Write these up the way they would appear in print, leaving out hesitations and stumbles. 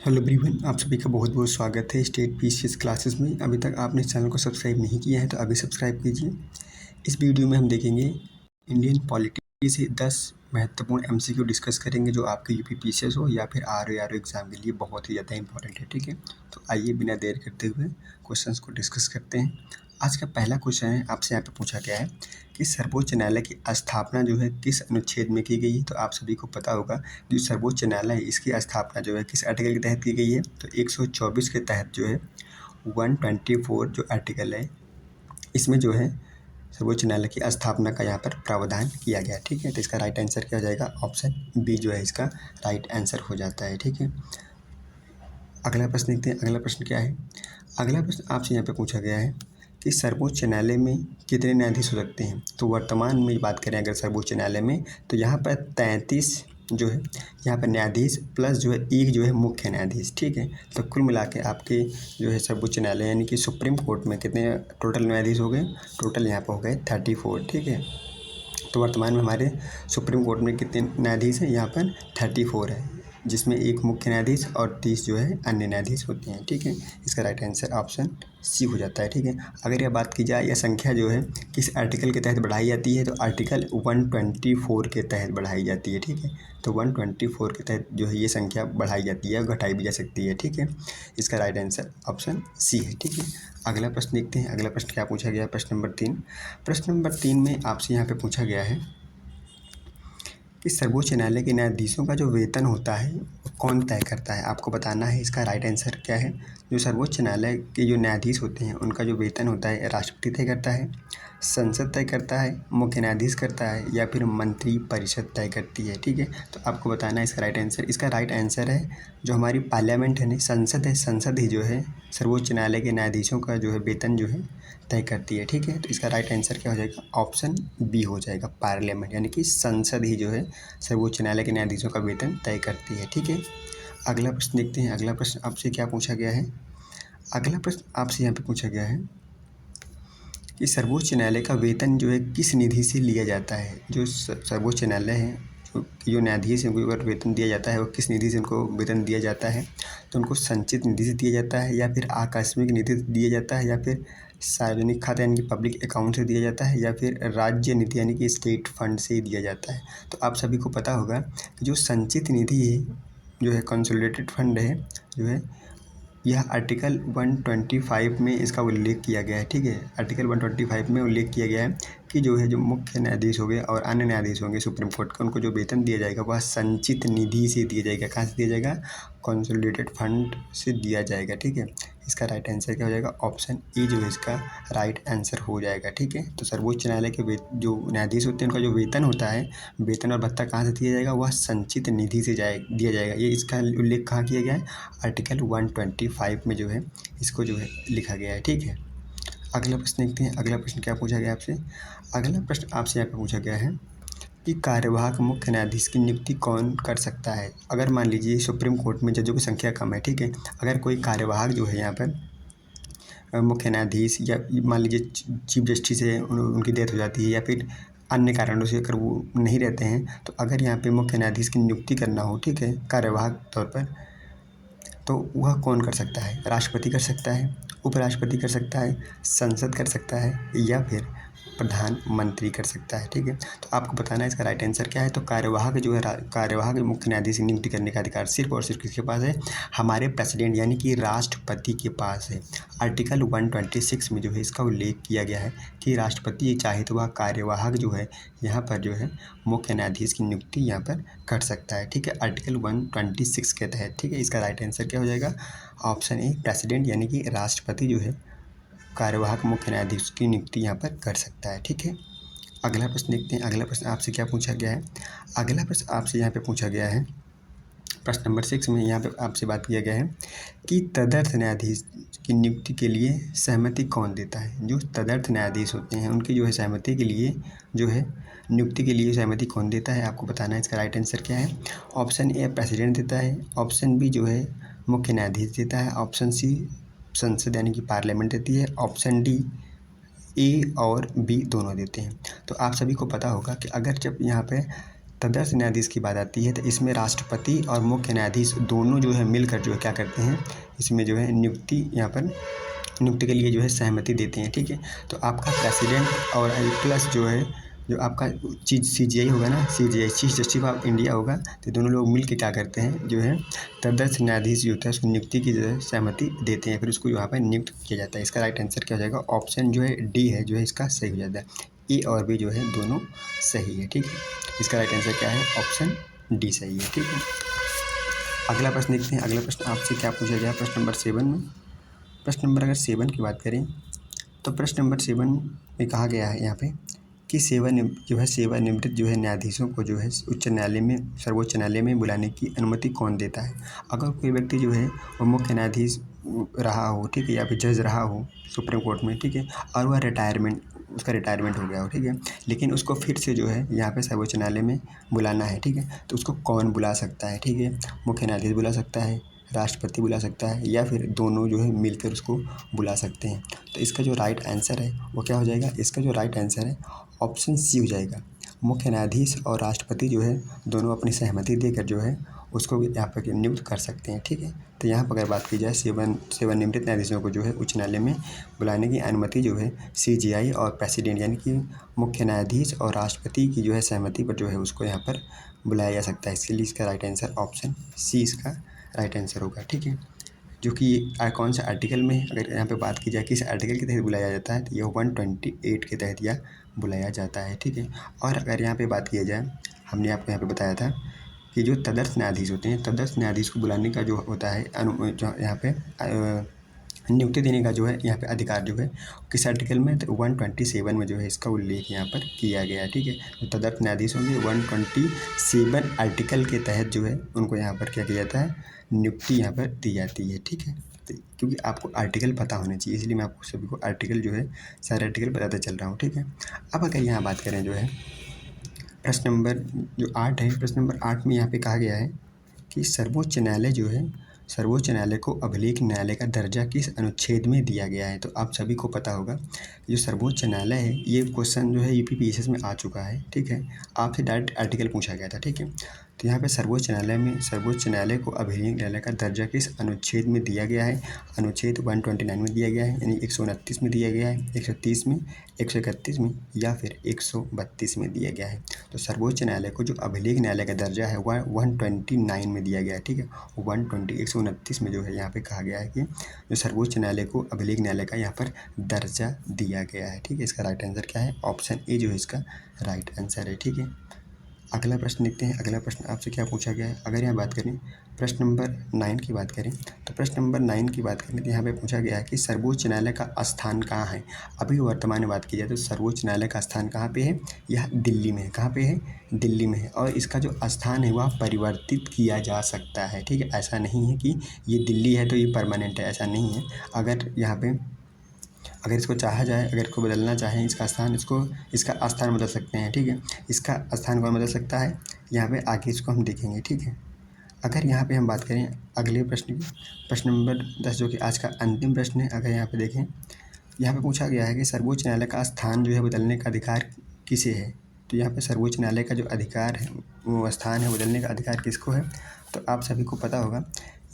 Hello everyone, आप सभी का बहुत बहुत स्वागत है स्टेट पीसीएस क्लासेस में। अभी तक आपने इस चैनल को सब्सक्राइब नहीं किया है तो अभी सब्सक्राइब कीजिए। इस वीडियो में हम देखेंगे इंडियन पॉलिटी से 10 महत्वपूर्ण एमसीक्यू डिस्कस करेंगे जो आपके यूपी पीसीएस हो या फिर आरओ एग्ज़ाम के लिए बहुत ही ज़्यादा इंपॉर्टेंट है। ठीक है, तो आइए बिना देर करते हुए क्वेश्चंस को डिस्कस करते हैं। आज का पहला क्वेश्चन है, आपसे यहाँ पे पूछा गया है कि सर्वोच्च न्यायालय की स्थापना जो है किस अनुच्छेद में की गई है। तो आप सभी को पता होगा जो सर्वोच्च न्यायालय है इसकी स्थापना जो है किस आर्टिकल के तहत की गई है। तो 124 के तहत जो है 124 जो आर्टिकल है इसमें जो है सर्वोच्च न्यायालय की स्थापना का यहाँ पर प्रावधान किया गया है। ठीक है, तो इसका राइट आंसर क्या हो जाएगा, ऑप्शन बी जो है इसका राइट आंसर हो जाता है। ठीक है, अगला प्रश्न देखते हैं। अगला प्रश्न क्या है, अगला प्रश्न आपसे यहाँ पे पूछा गया है कि सर्वोच्च न्यायालय में कितने न्यायाधीश हो सकते हैं। तो वर्तमान में बात करें अगर सर्वोच्च न्यायालय में तो यहाँ पर 33 जो है यहाँ पर न्यायाधीश प्लस जो है एक जो है मुख्य न्यायाधीश। ठीक है, तो कुल मिला के आपके जो है सर्वोच्च न्यायालय यानी कि सुप्रीम कोर्ट में कितने टोटल न्यायाधीश हो गए, टोटल यहाँ पर हो गए 34। ठीक है, तो वर्तमान में हमारे सुप्रीम कोर्ट में कितने न्यायाधीश हैं, यहाँ पर 34 है, जिसमें एक मुख्य न्यायाधीश और 30 जो है अन्य न्यायाधीश होते हैं। ठीक है, इसका राइट आंसर ऑप्शन सी हो जाता है। ठीक है, अगर यह बात की जाए यह संख्या जो है किस आर्टिकल के तहत बढ़ाई जाती है तो आर्टिकल 124 के तहत बढ़ाई जाती है। ठीक है, तो 124 के तहत जो है ये संख्या बढ़ाई जाती है, घटाई भी जा सकती है। ठीक है, इसका राइट आंसर ऑप्शन सी है। ठीक है, अगला प्रश्न देखते हैं। अगला प्रश्न क्या पूछा गया, प्रश्न नंबर 3। प्रश्न नंबर 3 में आपसे यहाँ पे पूछा गया है कि सर्वोच्च न्यायालय के न्यायाधीशों का जो वेतन होता है वो कौन तय करता है। आपको बताना है इसका राइट आंसर क्या है। जो सर्वोच्च न्यायालय के जो न्यायाधीश होते हैं उनका जो वेतन होता है राष्ट्रपति तय करता है, संसद तय करता है, मुख्य न्यायाधीश करता है या फिर मंत्री परिषद तय करती है। ठीक है, तो आपको बताना है इसका राइट आंसर। इसका राइट आंसर है जो हमारी पार्लियामेंट है, नहीं संसद है, संसद ही जो है सर्वोच्च न्यायालय के न्यायाधीशों का जो है वेतन जो है तय करती है। ठीक है, तो इसका राइट आंसर क्या हो जाएगा, ऑप्शन बी हो जाएगा, पार्लियामेंट यानी कि संसद ही जो है सर्वोच्च न्यायालय के न्यायाधीशों का वेतन तय करती है। ठीक है, अगला प्रश्न देखते हैं। अगला प्रश्न आपसे क्या पूछा गया है, अगला प्रश्न आपसे यहाँ पे पूछा गया है कि सर्वोच्च न्यायालय का वेतन जो है किस निधि से लिया जाता है। जो सर्वोच्च न्यायालय है जो न्यायाधीश हैं उनको अगर वेतन दिया जाता है वो किस निधि से उनको वेतन दिया जाता है। तो उनको संचित निधि से दिया जाता है या फिर आकस्मिक निधि से दिया जाता है या फिर सार्वजनिक खाता यानी कि पब्लिक अकाउंट से दिया जाता है या फिर राज्य निधि यानी कि स्टेट फंड से ही दिया जाता है। तो आप सभी को पता होगा कि जो संचित निधि है जो है कंसोलिडेटेड फंड है जो है यह आर्टिकल 125 में इसका उल्लेख किया गया है। ठीक है, आर्टिकल 125 में उल्लेख किया गया है कि जो है जो मुख्य न्यायाधीश हो गए और अन्य न्यायाधीश होंगे सुप्रीम कोर्ट का उनको जो वेतन दिया जाएगा वह संचित निधि से दिया जाएगा। कहाँ से दिया जाएगा, कंसोलिडेटेड फंड से दिया जाएगा। ठीक है, इसका राइट आंसर क्या हो जाएगा, ऑप्शन ए जो है इसका राइट आंसर हो जाएगा। ठीक है, तो सर्वोच्च न्यायालय के जो न्यायाधीश होते हैं उनका जो वेतन होता है, वेतन और भत्ता कहाँ से दिया जाएगा, वह संचित निधि से दिया जाएगा। ये इसका उल्लेख कहाँ किया गया है, आर्टिकल 125 में जो है इसको जो है लिखा गया है। ठीक है, अगला प्रश्न देखते हैं। अगला प्रश्न क्या पूछा गया आपसे, अगला प्रश्न आपसे यहाँ पे पूछा गया है कि कार्यवाहक मुख्य न्यायाधीश की नियुक्ति कौन कर सकता है। अगर मान लीजिए सुप्रीम कोर्ट में जजों की संख्या कम है, ठीक है, अगर कोई कार्यवाहक जो है यहाँ पर मुख्य न्यायाधीश या मान लीजिए चीफ जस्टिस है उनकी डेथ हो जाती है या फिर अन्य कारणों से अगर वो नहीं रहते हैं तो अगर यहाँ पे मुख्य न्यायाधीश की नियुक्ति करना हो, ठीक है, कार्यवाहक तौर पर, तो वह कौन कर सकता है, राष्ट्रपति कर सकता है, उपराष्ट्रपति कर सकता है, संसद कर सकता है या फिर प्रधानमंत्री कर सकता है। ठीक है, तो आपको बताना है इसका राइट आंसर क्या है। तो कार्यवाहक जो है कार्यवाहक मुख्य न्यायाधीश की नियुक्ति करने का अधिकार सिर्फ और सिर्फ किसके पास है, हमारे प्रेसिडेंट यानी कि राष्ट्रपति के पास है। आर्टिकल 126 में जो है इसका उल्लेख किया गया है कि राष्ट्रपति चाहे तो वह कार्यवाहक जो है यहाँ पर जो है मुख्य न्यायाधीश की नियुक्ति यहाँ पर कर सकता है। ठीक है, आर्टिकल 126 के तहत। ठीक है, इसका राइट आंसर क्या हो जाएगा, ऑप्शन ए, प्रेसिडेंट यानी कि राष्ट्रपति जो है कार्यवाहक मुख्य न्यायाधीश की नियुक्ति यहाँ पर कर सकता है। ठीक है, अगला प्रश्न देखते हैं। अगला प्रश्न आपसे क्या पूछा गया है, अगला प्रश्न आपसे यहाँ पे पूछा गया है प्रश्न नंबर 6 में यहाँ पे आपसे बात किया गया है कि तदर्थ न्यायाधीश की नियुक्ति के लिए सहमति कौन देता है। जो तदर्थ न्यायाधीश होते हैं उनकी जो है सहमति के लिए जो है नियुक्ति के लिए सहमति कौन देता है, आपको बताना है इसका राइट आंसर क्या है। ऑप्शन ए प्रेसिडेंट देता है, ऑप्शन बी जो है मुख्य न्यायाधीश देता है, ऑप्शन सी संसद यानी कि पार्लियामेंट देती है, ऑप्शन डी ए और बी दोनों देते हैं। तो आप सभी को पता होगा कि अगर जब यहाँ पे तदर्थ न्यायाधीश की बात आती है तो इसमें राष्ट्रपति और मुख्य न्यायाधीश दोनों जो है मिलकर जो है क्या करते हैं, इसमें जो है नियुक्ति के लिए जो है सहमति देते हैं। ठीक है, तो आपका प्रेसिडेंट और प्लस जो है जो आपका CJI होगा ना, CJI chief justice of India होगा, तो दोनों लोग मिल के क्या करते हैं जो है तदर्थ न्यायाधीश जो होता है उसको नियुक्ति की जो है सहमति देते हैं, फिर उसको यहाँ पर नियुक्त किया जाता है। इसका राइट आंसर क्या हो जाएगा, ऑप्शन जो है डी है जो है इसका सही हो जाता है। ए और बी जो है दोनों सही है। ठीक है, इसका राइट आंसर क्या है, ऑप्शन डी सही है। ठीक है, अगला प्रश्न देखते हैं। अगला प्रश्न आपसे क्या पूछा गया प्रश्न नंबर 7 में। प्रश्न नंबर अगर 7 की बात करें तो प्रश्न नंबर 7 में कहा गया है यहाँ पे कि सेवानिवृत्त जो है न्यायाधीशों को जो है सर्वोच्च न्यायालय में बुलाने की अनुमति कौन देता है। अगर कोई व्यक्ति जो है वो मुख्य न्यायाधीश रहा हो, ठीक है, या फिर जज रहा हो सुप्रीम कोर्ट में, ठीक है, और वह उसका रिटायरमेंट हो गया हो, ठीक है, लेकिन उसको फिर से जो है यहाँ पे सर्वोच्च न्यायालय में बुलाना है, ठीक है, तो उसको कौन बुला सकता है। ठीक है, मुख्य न्यायाधीश बुला सकता है, राष्ट्रपति बुला सकता है, या फिर दोनों जो है मिलकर उसको बुला सकते हैं। तो इसका जो राइट आंसर है वो क्या हो जाएगा, इसका जो राइट आंसर है ऑप्शन सी हो जाएगा। मुख्य न्यायाधीश और राष्ट्रपति जो है दोनों अपनी सहमति देकर जो है उसको यहाँ पर नियुक्त कर सकते हैं। ठीक है, तो यहाँ पर अगर बात की जाए सेवानिवृत्त न्यायाधीशों को जो है उच्च न्यायालय में बुलाने की अनुमति जो है CJI और प्रेसिडेंट यानी कि मुख्य न्यायाधीश और राष्ट्रपति की जो है सहमति पर जो है उसको यहाँ पर बुलाया जा सकता है। इसके लिए इसका राइट आंसर ऑप्शन सी इसका राइट आंसर होगा। ठीक है, जो कि कौन सा आर्टिकल में अगर यहाँ पे बात की जाए किस आर्टिकल के तहत बुलाया जाता है तो ये 128 के तहत यह बुलाया जाता है। ठीक है, और अगर यहाँ पे बात किया जाए, हमने आपको यहाँ पे बताया था कि जो तदर्थ न्यायाधीश होते हैं, तदर्थ न्यायाधीश को बुलाने का जो होता है जो यहाँ पे नियुक्ति देने का जो है यहाँ पे अधिकार जो है किस आर्टिकल में, तो 127 में जो है इसका उल्लेख यहाँ पर किया गया है। ठीक है, तो तदर्थ न्यायाधीश होंगे 127 आर्टिकल के तहत जो है उनको यहाँ पर क्या किया जाता है, नियुक्ति यहाँ पर दी जाती है। ठीक है, तो क्योंकि आपको आर्टिकल पता होने चाहिए इसलिए मैं आपको सभी को आर्टिकल जो है सारे आर्टिकल बताते चल रहा हूँ। ठीक है, अब अगर यहाँ बात करें जो है प्रश्न नंबर जो 8 है, प्रश्न नंबर 8 में यहाँ पे कहा गया है कि सर्वोच्च न्यायालय को अभिलेख न्यायालय का दर्जा किस अनुच्छेद में दिया गया है। तो आप सभी को पता होगा जो सर्वोच्च न्यायालय है ये क्वेश्चन जो है UPPSS में आ चुका है। ठीक है, आपसे डायरेक्ट आर्टिकल पूछा गया था। ठीक है, तो यहाँ पे सर्वोच्च न्यायालय को अभिलेख न्यायालय का दर्जा किस अनुच्छेद में दिया गया है। अनुच्छेद 129 में दिया गया है, यानी 129 में दिया गया है, 130 में, 131 में, या फिर 132 में दिया गया है। तो सर्वोच्च न्यायालय को जो अभिलेख न्यायालय का दर्जा है वह 129 में दिया गया है। ठीक है, 129 में जो है यहाँ पे कहा गया है कि जो सर्वोच्च न्यायालय को अभिलेख न्यायालय का यहाँ पर दर्जा दिया गया है। ठीक है, इसका राइट आंसर क्या है, ऑप्शन ए जो है इसका राइट आंसर है। ठीक है, अगला प्रश्न देखते हैं। अगला प्रश्न आपसे क्या पूछा गया है। अगर यहाँ बात करें प्रश्न नंबर 9 की बात करें तो प्रश्न नंबर 9 की बात करें तो यहाँ पे पूछा गया है कि सर्वोच्च न्यायालय का स्थान कहाँ है। अभी वर्तमान में बात की जाए तो सर्वोच्च न्यायालय का स्थान कहाँ पे है, यह दिल्ली में है। कहाँ पे है, दिल्ली में है, और इसका जो स्थान है वह परिवर्तित किया जा सकता है। ठीक है, ऐसा नहीं है कि ये दिल्ली है तो ये परमानेंट है, ऐसा नहीं है। अगर इसको चाहा जाए, अगर इसको बदलना चाहें इसका स्थान बदल सकते हैं। ठीक है, इसका स्थान कौन बदल सकता है, यहाँ पे आगे इसको हम देखेंगे। ठीक है, अगर यहाँ पे हम बात करें अगले प्रश्न की, प्रश्न नंबर 10 जो कि आज का अंतिम प्रश्न है। अगर यहाँ पे देखें, यहाँ पे पूछा गया है कि सर्वोच्च न्यायालय का स्थान जो है बदलने का अधिकार किसे है। तो यहाँ पे सर्वोच्च न्यायालय का जो अधिकार है, वो स्थान है बदलने का अधिकार किसको है, तो आप सभी को पता होगा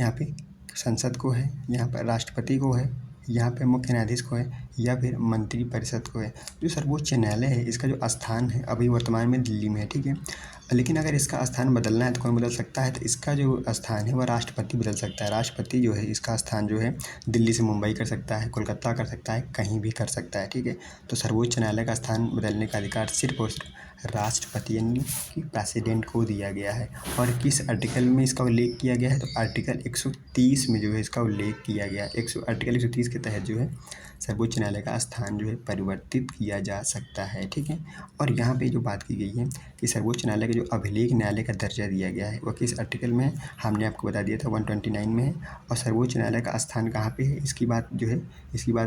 यहाँ पे संसद को है, यहाँ पर राष्ट्रपति को है, यहाँ पे मुख्य न्यायाधीश को है, या फिर मंत्रिपरिषद को है। जो सर्वोच्च न्यायालय है इसका जो स्थान है अभी वर्तमान में दिल्ली में है। ठीक है, लेकिन अगर इसका स्थान बदलना है तो कौन बदल सकता है, तो इसका जो स्थान है वह राष्ट्रपति बदल सकता है। राष्ट्रपति जो है इसका स्थान जो है दिल्ली से मुंबई कर सकता है, कोलकाता कर सकता है, कहीं भी कर सकता है। ठीक है, तो सर्वोच्च न्यायालय का स्थान बदलने का अधिकार सिर्फ और सिर्फ राष्ट्रपति यानी कि प्रेसिडेंट को दिया गया है। और किस आर्टिकल में इसका उल्लेख किया गया है, तो आर्टिकल 130 में जो है इसका उल्लेख किया गया है। आर्टिकल 130 के तहत जो है सर्वोच्च न्यायालय का स्थान जो है परिवर्तित किया जा सकता है। ठीक है, और यहाँ पे जो बात की गई है कि सर्वोच्च न्यायालय का जो अभिलेख न्यायालय का दर्जा दिया गया है वह किस आर्टिकल में है, हमने आपको बता दिया था 129 में है। और सर्वोच्च न्यायालय का स्थान कहाँ पे है, इसकी बात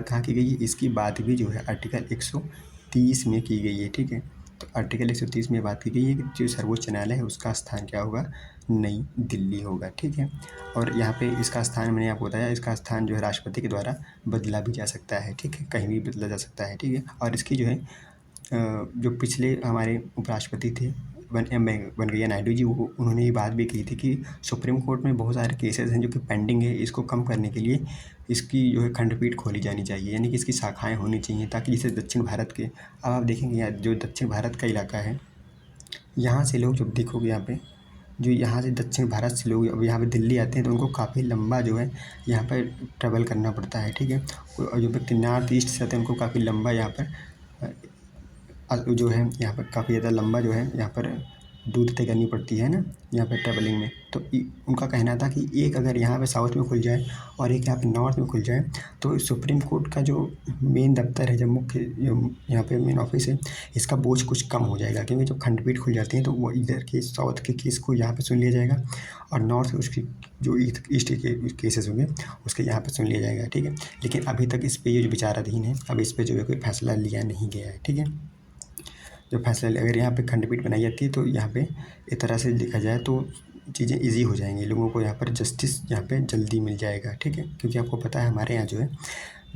कहाँ की गई है, इसकी बात भी जो है आर्टिकल 130 में की गई है। ठीक है, तो आर्टिकल 130 में बात की गई है कि जो सर्वोच्च न्यायालय है उसका स्थान क्या होगा, नई दिल्ली होगा। ठीक है, और यहाँ पे इसका स्थान मैंने आपको बताया, इसका स्थान जो है राष्ट्रपति के द्वारा बदला भी जा सकता है। ठीक है, कहीं भी बदला जा सकता है। ठीक है, और इसकी जो है जो पिछले हमारे उपराष्ट्रपति थे वेंकैया नायडू जी उन्होंने ये बात भी कही थी कि सुप्रीम कोर्ट में बहुत सारे केसेस हैं जो कि पेंडिंग है, इसको कम करने के लिए इसकी जो है खंडपीठ खोली जानी चाहिए, यानी कि इसकी शाखाएँ होनी चाहिए, ताकि जैसे दक्षिण भारत के, अब आप देखेंगे यहाँ जो दक्षिण भारत का इलाका है, यहाँ से लोग जब देखोगे यहाँ पे जो यहाँ से दक्षिण भारत से लोग अब यहाँ पे दिल्ली आते हैं तो उनको काफ़ी लंबा जो है यहाँ पर ट्रैवल करना पड़ता है, ठीक है। और जो व्यक्ति नॉर्थ ईस्ट से आते हैं उनको काफ़ी लंबा यहाँ पर जो है यहाँ पर काफ़ी ज़्यादा लंबा जो है यहाँ पर दूर तय करनी पड़ती है ना यहाँ पर ट्रैवलिंग में। तो उनका कहना था कि एक अगर यहाँ पे साउथ में खुल जाए और एक यहाँ पे नॉर्थ में खुल जाए तो सुप्रीम कोर्ट का जो मेन दफ्तर है, जब मुख्य यहाँ पे मेन ऑफिस है, इसका बोझ कुछ कम हो जाएगा, क्योंकि जब खंडपीठ खुल जाती है तो वो इधर के साउथ के केस को यहाँ पे सुन लिया जाएगा और नॉर्थ उसकी जो ईस्ट के केसेस होंगे उसके यहाँ पर सुन लिया जाएगा, ठीक है। लेकिन अभी तक इस पर ये जो विचाराधीन है, अब इस पर जो है कोई फैसला लिया नहीं गया है, ठीक है। जो फैसला अगर यहाँ पे खंडपीठ बनाई जाती है तो यहाँ पे एक तरह से देखा जाए तो चीज़ें इजी हो जाएंगी, लोगों को यहाँ पर जस्टिस यहाँ पे जल्दी मिल जाएगा, ठीक है। क्योंकि आपको पता है हमारे यहाँ जो है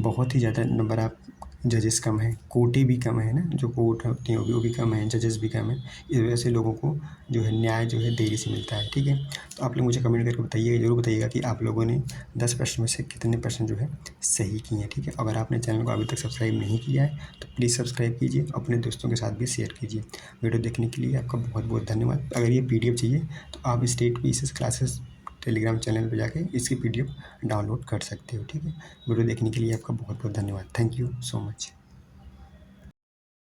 बहुत ही ज़्यादा नंबर ऑफ जजेस कम है, कोर्टें भी कम है ना, जो कोर्ट होती हैं वो भी कम है, जजेस भी कम है, इस वजह से लोगों को जो है न्याय जो है देरी से मिलता है, ठीक है। तो आप लोग मुझे कमेंट करके बताइए, ज़रूर बताइएगा कि आप लोगों ने 10 प्रश्न में से कितने प्रश्न जो है सही किए हैं, ठीक है। अगर आपने चैनल को अभी तक सब्सक्राइब नहीं किया है तो प्लीज़ सब्सक्राइब कीजिए, अपने दोस्तों के साथ भी शेयर कीजिए। वीडियो देखने के लिए आपका बहुत बहुत धन्यवाद। अगर ये PDF चाहिए तो आप state PCS classes Telegram channel पर जाके इसकी PDF डाउनलोड कर सकते हो, ठीक है। वीडियो देखने के लिए आपका बहुत बहुत धन्यवाद। Thank you so much.